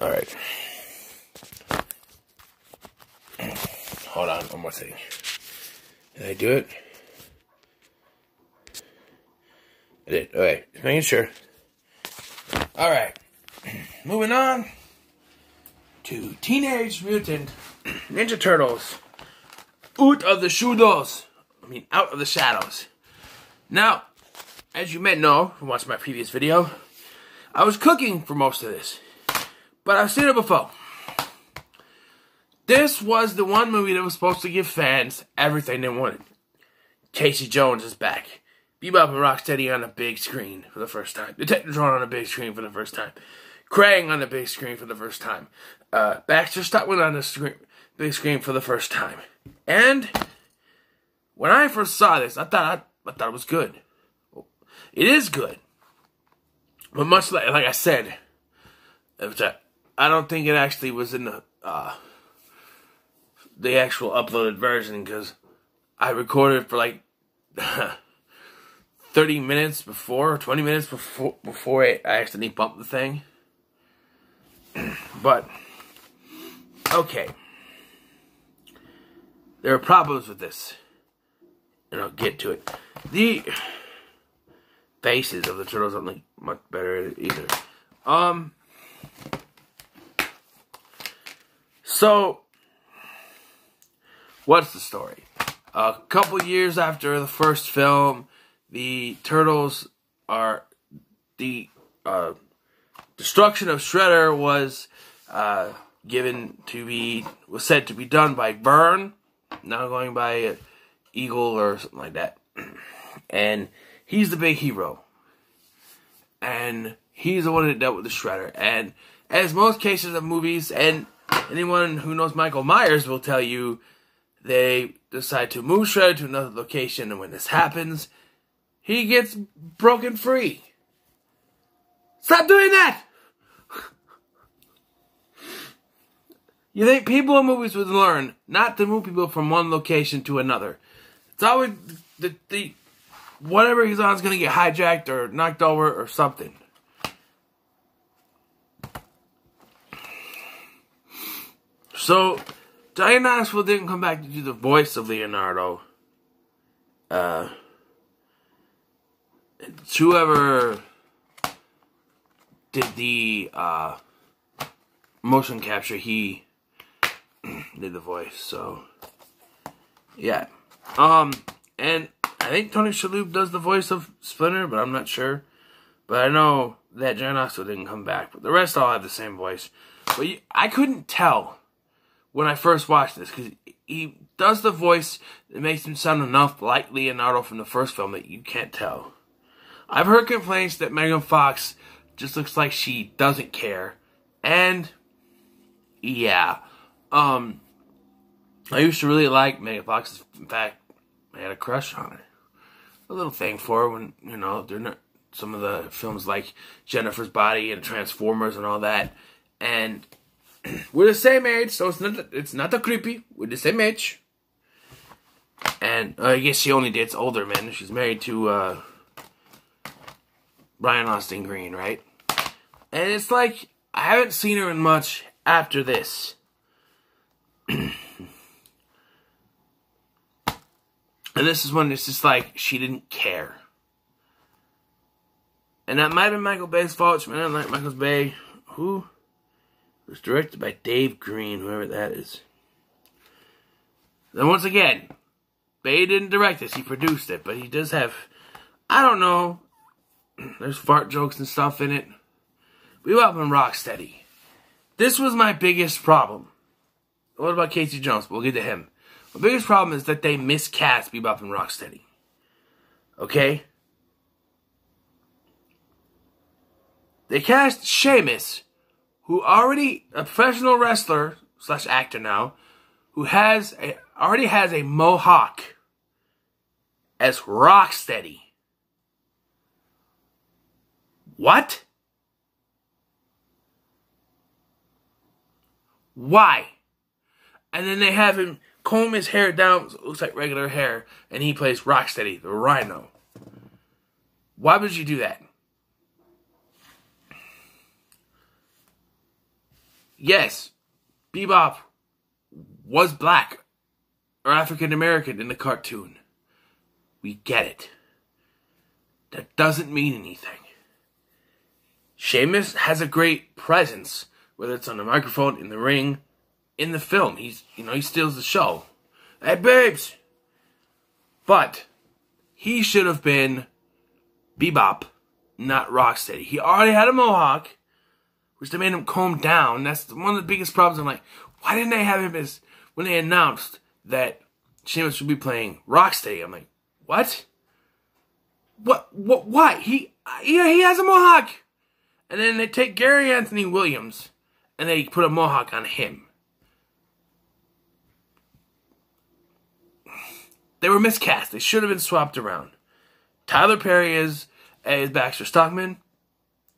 Alright. Hold on, one more thing. Did I do it? I did. Okay, just making sure. Alright. Moving on to Teenage Mutant Ninja Turtles. Out of the shadows. Out of the shadows. Now, as you may know from watching my previous video, I was cooking for most of this. But I've seen it before. This was the one movie that was supposed to give fans everything they wanted. Casey Jones is back. Bebop and Rocksteady on the big screen for the first time. Detectatron on the big screen for the first time. Krang on the big screen for the first time. Baxter Stockman on the big screen for the first time. And when I first saw this, I thought it was good. It is good. But much like I said, I don't think it actually was in the actual uploaded version, because I recorded for like 30 minutes before, or 20 minutes before I accidentally bumped the thing. But, okay. There are problems with this. And I'll get to it. The faces of the turtles aren't like much better either. So, what's the story? A couple years after the first film, the turtles are the destruction of Shredder was said to be done by Vern, now going by Eagle or something like that. And he's the big hero. And he's the one that dealt with the Shredder. And as most cases of movies, and anyone who knows Michael Myers will tell you, they decide to move Shredder to another location, and when this happens, he gets broken free. Stop doing that! You think people in movies would learn not to move people from one location to another. It's always whatever he's on is going to get hijacked or knocked over or something. So, Johnny Knoxville didn't come back to do the voice of Leonardo. Whoever did the motion capture, he did the voice, so yeah. And I think Tony Shalhoub does the voice of Splinter, but I'm not sure. But I know that Johnny Knoxville didn't come back, but the rest all have the same voice. But I couldn't tell when I first watched this, because he does the voice that makes him sound enough like Leonardo from the first film that you can't tell. I've heard complaints that Megan Fox just looks like she doesn't care. And, yeah. I used to really like Megan Fox. In fact, I had a crush on her. A little thing for her when, they're not some of the films like Jennifer's Body and Transformers and all that. And we're the same age, so it's not that creepy. We're the same age. And I guess she only dates older men. She's married to Brian Austin Green, right? And it's like, I haven't seen her in much after this. And this is when it's just like, she didn't care. And that might have been Michael Bay's fault. I didn't like Michael Bay. Who? It was directed by Dave Green, whoever that is. Then once again, Bay didn't direct this. He produced it. But he does have, I don't know, there's fart jokes and stuff in it. Bebop and Rocksteady. This was my biggest problem. What about Casey Jones? We'll get to him. My biggest problem is that they miscast Bebop and Rocksteady. Okay? They cast Sheamus, who already, a professional wrestler / actor now, who already has a mohawk, as Rocksteady. What? Why? And then they have him comb his hair down so it looks like regular hair, and he plays Rocksteady, the Rhino. Why would you do that? yes, Bebop was black or African American in the cartoon. We get it. That doesn't mean anything. Sheamus has a great presence, whether it's on the microphone, in the ring, in the film. He steals the show. Hey, babes! But he should have been Bebop, not Rocksteady. He already had a mohawk, which they made him comb down. That's one of the biggest problems. I'm like, why didn't they have him as, when they announced that Sheamus would be playing Rocksteady? I'm like, what? Why? He has a mohawk. And then they take Gary Anthony Williams and they put a mohawk on him. They were miscast. They should have been swapped around. Tyler Perry as Baxter Stockman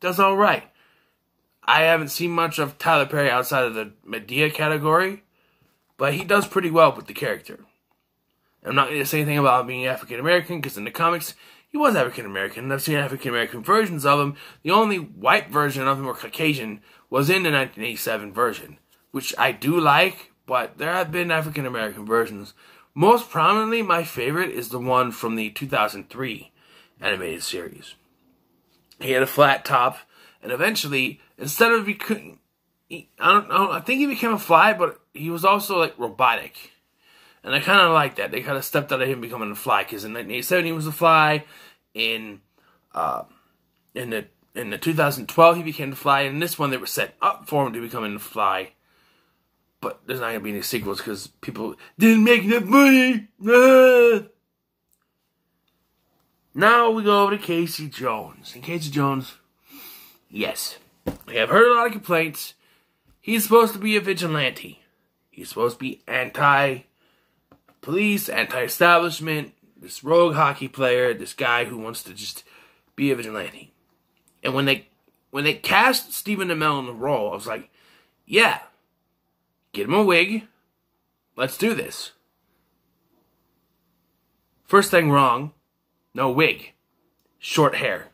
does all right. I haven't seen much of Tyler Perry outside of the Medea category, but he does pretty well with the character. I'm not going to say anything about being African American, because in the comics, he was African American, and I've seen African American versions of him. The only white version of him, or Caucasian, was in the 1987 version, which I do like, but there have been African American versions. Most prominently, my favorite is the one from the 2003 animated series. He had a flat top, and eventually, instead of I think he became a fly, but he was also like robotic. And I kind of like that. They kind of stepped out of him becoming a fly, because in 1987 he was a fly. In the 2012 he became the fly. And in this one they were set up for him to becoming the fly. But there's not going to be any sequels because people didn't make enough money. Now we go over to Casey Jones. And Casey Jones, yes, I have heard a lot of complaints. He's supposed to be a vigilante. He's supposed to be anti-police, anti-establishment, this rogue hockey player, this guy who wants to just be a vigilante. And when they cast Stephen Amell in the role, I was like, yeah, get him a wig. Let's do this. First thing wrong, no wig. Short hair.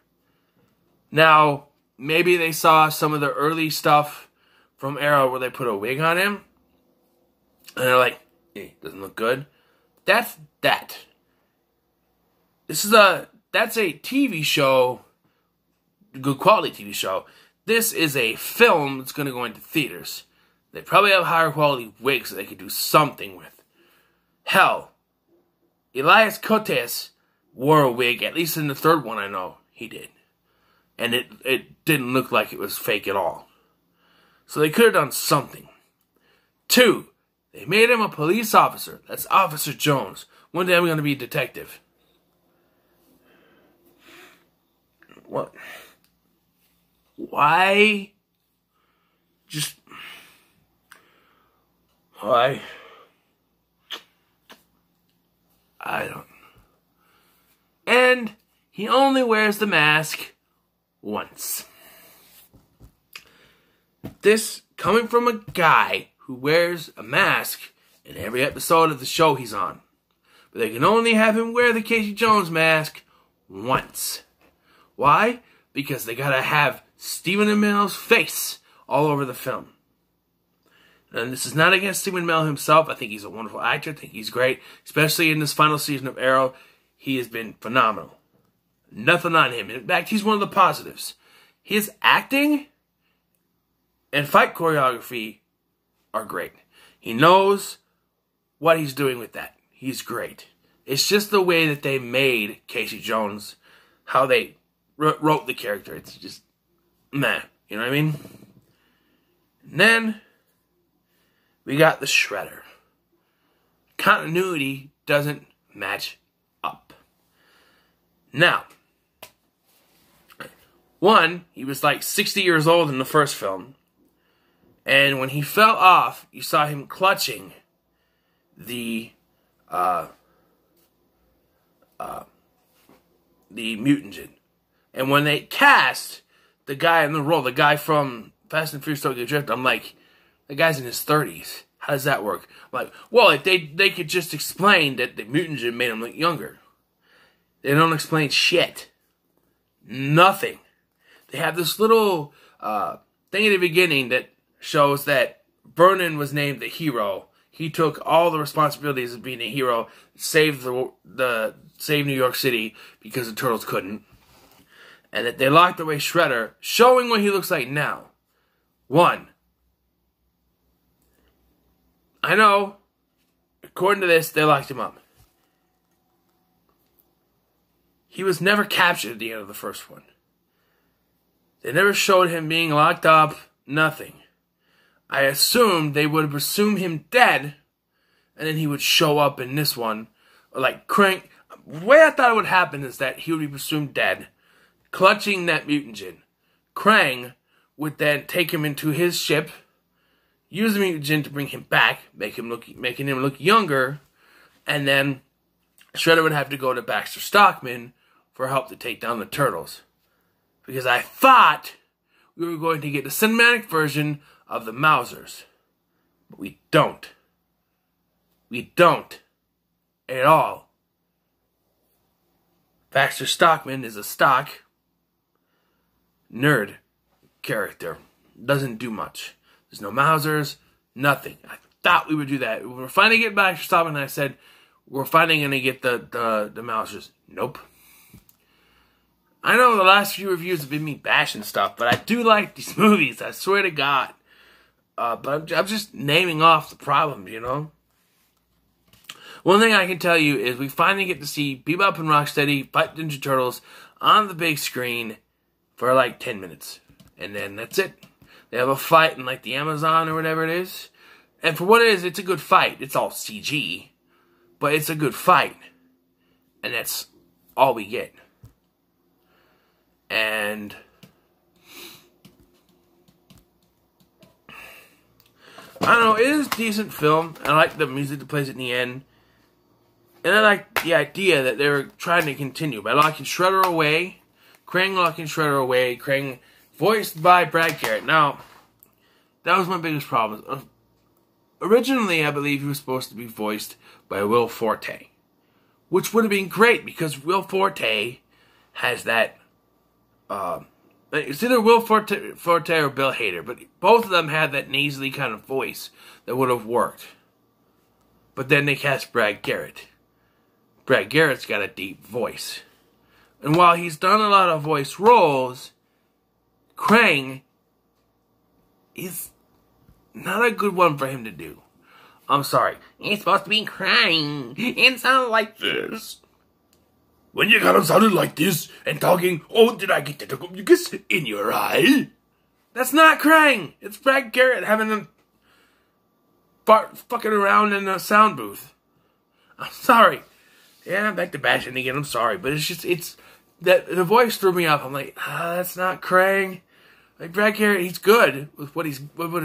Now, maybe they saw some of the early stuff from Arrow where they put a wig on him. And they're like, hey, doesn't look good. That's that. That's a TV show, good quality TV show. This is a film that's going to go into theaters. They probably have higher quality wigs that they could do something with. Hell, Elias Koteas wore a wig, at least in the third one I know he did. And it didn't look like it was fake at all. So they could have done something. 2, they made him a police officer. That's Officer Jones. One day I'm going to be a detective. What? Why? Just... why? I don't... And he only wears the mask once. This coming from a guy who wears a mask in every episode of the show he's on. But they can only have him wear the Casey Jones mask once. Why? Because they gotta have Stephen Amell's face all over the film. And this is not against Stephen Amell himself. I think he's a wonderful actor. I think he's great. Especially in this final season of Arrow. He has been phenomenal. Nothing on him. In fact, he's one of the positives. His acting and fight choreography are great. He knows what he's doing with that. He's great. It's just the way that they made Casey Jones, how they wrote the character. It's just, meh. You know what I mean? And then, we got the Shredder. Continuity doesn't match up. Now, 1, he was like 60 years old in the first film. And when he fell off, you saw him clutching the mutagen. And when they cast the guy in the role, the guy from Fast and Furious Tokyo Drift, I'm like, the guy's in his 30s. How does that work? I'm like, well, if they could just explain that the mutagen made him look younger. They don't explain shit. Nothing. They have this little thing at the beginning that shows that Vernon was named the hero. He took all the responsibilities of being a hero, saved save New York City because the Turtles couldn't. And that they locked away Shredder, showing what he looks like now. 1. I know, according to this, they locked him up. He was never captured at the end of the first one. They never showed him being locked up, nothing. I assumed they would presume him dead, and then he would show up in this one. Or like Krang. The way I thought it would happen is that he would be presumed dead, clutching that mutagen. Krang would then take him into his ship, use the mutagen to bring him back, making him look younger, and then Shredder would have to go to Baxter Stockman for help to take down the Turtles. Because I thought we were going to get the cinematic version of the Mousers. But we don't. We don't. At all. Baxter Stockman is a stock nerd character. Doesn't do much. There's no Mousers, nothing. I thought we would do that. We were finally getting Baxter Stockman, and I said, we're finally going to get the Mousers. Nope. I know the last few reviews have been me bashing stuff, but I do like these movies, I swear to God. But I'm just naming off the problems, you know? One thing I can tell you is we finally get to see Bebop and Rocksteady fight Ninja Turtles on the big screen for like 10 minutes. And then that's it. They have a fight in like the Amazon or whatever it is. And for what it is, it's a good fight. It's all CG. But it's a good fight. And that's all we get. And I don't know, it is a decent film. I like the music that plays in the end. And I like the idea that they were trying to continue by locking Shredder away. Krang locking Shredder away. Krang voiced by Brad Garrett. Now, that was my biggest problem. Originally, I believe he was supposed to be voiced by Will Forte. Which would have been great because Will Forte has that... it's either Will Forte or Bill Hader, but both of them had that nasally kind of voice that would have worked. But then they cast Brad Garrett. Brad Garrett's got a deep voice. And while he's done a lot of voice roles, Krang is not a good one for him to do. I'm sorry. He's supposed to be crying and sound like this. When you got him sounding like this and talking, oh, did I get the mucus in your eye? That's not Krang. It's Brad Garrett having them fucking around in a sound booth. I'm sorry. Yeah, I'm back to bashing again. I'm sorry. But it's just, that the voice threw me off. I'm like, that's not Krang. Like, Brad Garrett, he's good with what he's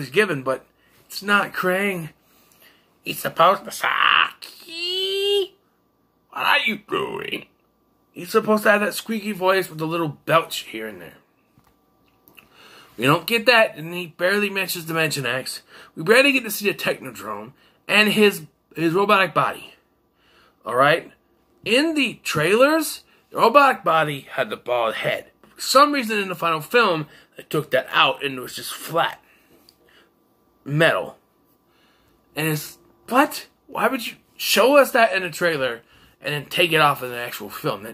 given, but it's not Krang. He's supposed to Saki. What are you doing? He's supposed to have that squeaky voice with a little belch here and there. We don't get that, and he barely mentions Dimension X. We barely get to see the Technodrome and his robotic body. Alright? In the trailers, the robotic body had the bald head. For some reason in the final film, they took that out and it was just flat. Metal. And it's, what? Why would you show us that in the trailer and then take it off in the actual film?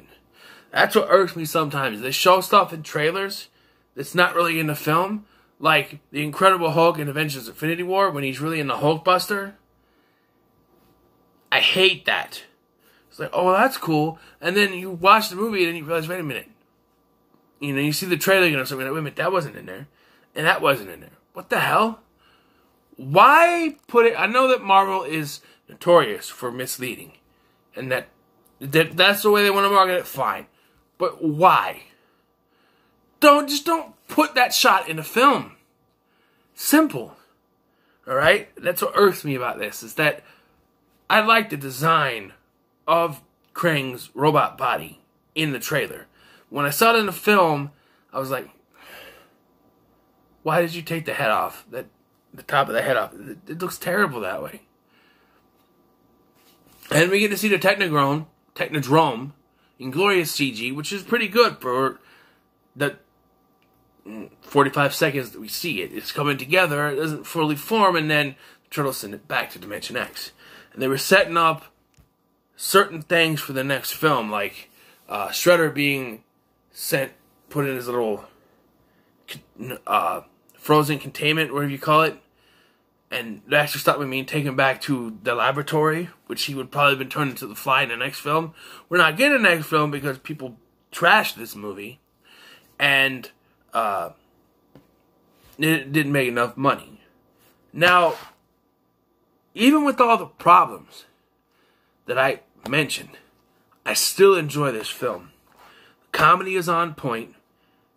That's what irks me sometimes. They show stuff in trailers that's not really in the film. Like the Incredible Hulk in Avengers Infinity War when he's really in the Hulkbuster. I hate that. It's like, oh, well, that's cool. And then you watch the movie and then you realize, wait a minute. You know, you see the trailer and something like, wait a minute, that wasn't in there. And that wasn't in there. What the hell? Why put it... I know that Marvel is notorious for misleading. And that's the way they want to market it, fine. But why? Just don't put that shot in a film. Simple. Alright? That's what irks me about this, is that I like the design of Krang's robot body in the trailer. When I saw it in the film, I was like, why did you take the head off? The top of the head off. It looks terrible that way. And we get to see the Technodrome in glorious CG, which is pretty good for the 45 seconds that we see it. It's coming together. It doesn't fully form, and then the Turtles send it back to Dimension X. And they were setting up certain things for the next film, like Shredder being put in his little frozen containment, whatever you call it, and they actually stopped with me and taken back to the laboratory, which he would probably have been turned into the Fly in the next film. We're not getting the next film because people trashed this movie, and it didn't make enough money. Now, even with all the problems that I mentioned, I still enjoy this film. The comedy is on point.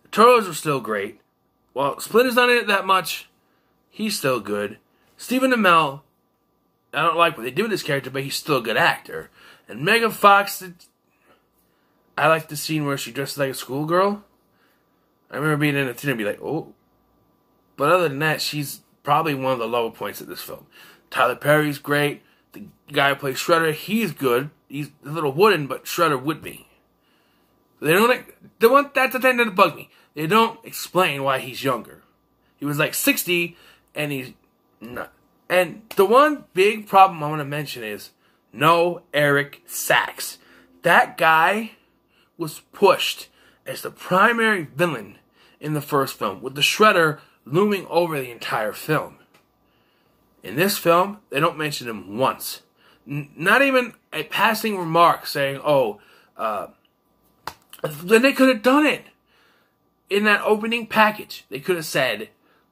The Turtles are still great. While Splinter's not in it that much, he's still good. Stephen Amell, I don't like what they do with this character, but he's still a good actor. And Megan Fox, I like the scene where she dresses like a schoolgirl. I remember being in the theater and be like, oh. But other than that, she's probably one of the lower points of this film. Tyler Perry's great. The guy who plays Shredder, he's good. He's a little wooden, but Shredder would be. They don't. That's the thing that bugs me. They don't explain why he's younger. He was like 60, and he's not. And the one big problem I want to mention is no Eric Sachs. That guy was pushed as the primary villain in the first film, with the Shredder looming over the entire film. In this film, they don't mention him once. Not even a passing remark saying, oh, then they could have done it. In that opening package, they could have said,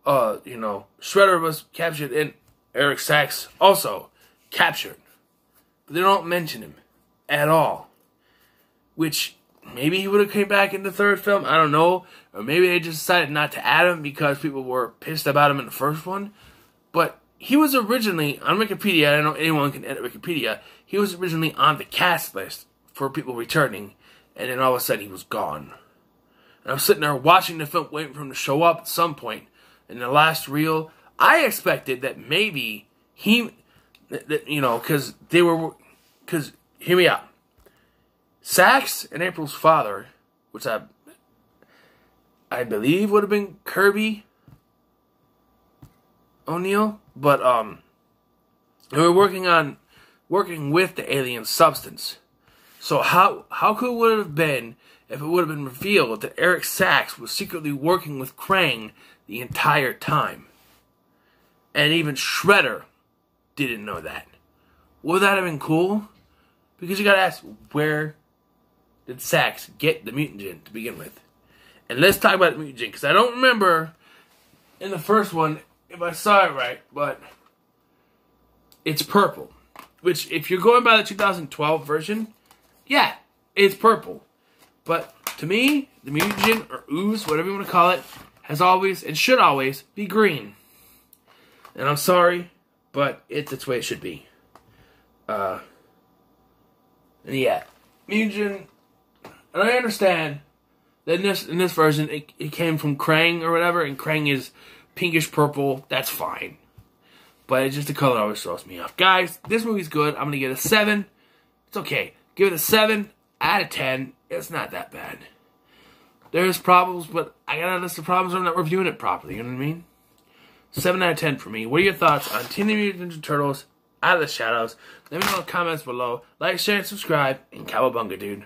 Shredder was captured and Eric Sachs also captured. But they don't mention him at all. Which, maybe he would have came back in the third film, I don't know. Or maybe they just decided not to add him because people were pissed about him in the first one. But he was originally, on Wikipedia, I don't know anyone can edit Wikipedia, he was originally on the cast list for people returning, and then all of a sudden he was gone. And I was sitting there watching the film, waiting for him to show up at some point. In the last reel, I expected that maybe he, because hear me out. Sax and April's father, which I believe would have been Kirby O'Neill, but they were working with the alien substance. So how cool would it have been if it would have been revealed that Eric Sachs was secretly working with Krang the entire time? And even Shredder didn't know that. Would that have been cool? Because you gotta ask, where did Sachs get the mutagen to begin with? And let's talk about the mutagen, because I don't remember in the first one if I saw it right, but it's purple. Which, if you're going by the 2012 version, yeah, it's purple. But to me, the mutagen, or ooze, whatever you want to call it, has always, and should always, be green. And I'm sorry, but that's the way it should be. And yeah, mutagen, and I understand that in this version, it came from Krang or whatever, and Krang is pinkish purple, that's fine. But it's just the color always throws me off. Guys, this movie's good. I'm going to give it a 7. It's okay. Give it a 7 out of 10. It's not that bad. There's problems, but I got a list of problems. I'm not reviewing it properly. You know what I mean? 7 out of 10 for me. What are your thoughts on Teenage Mutant Ninja Turtles Out of the Shadows? Let me know in the comments below. Like, share, and subscribe. And cowabunga, dude.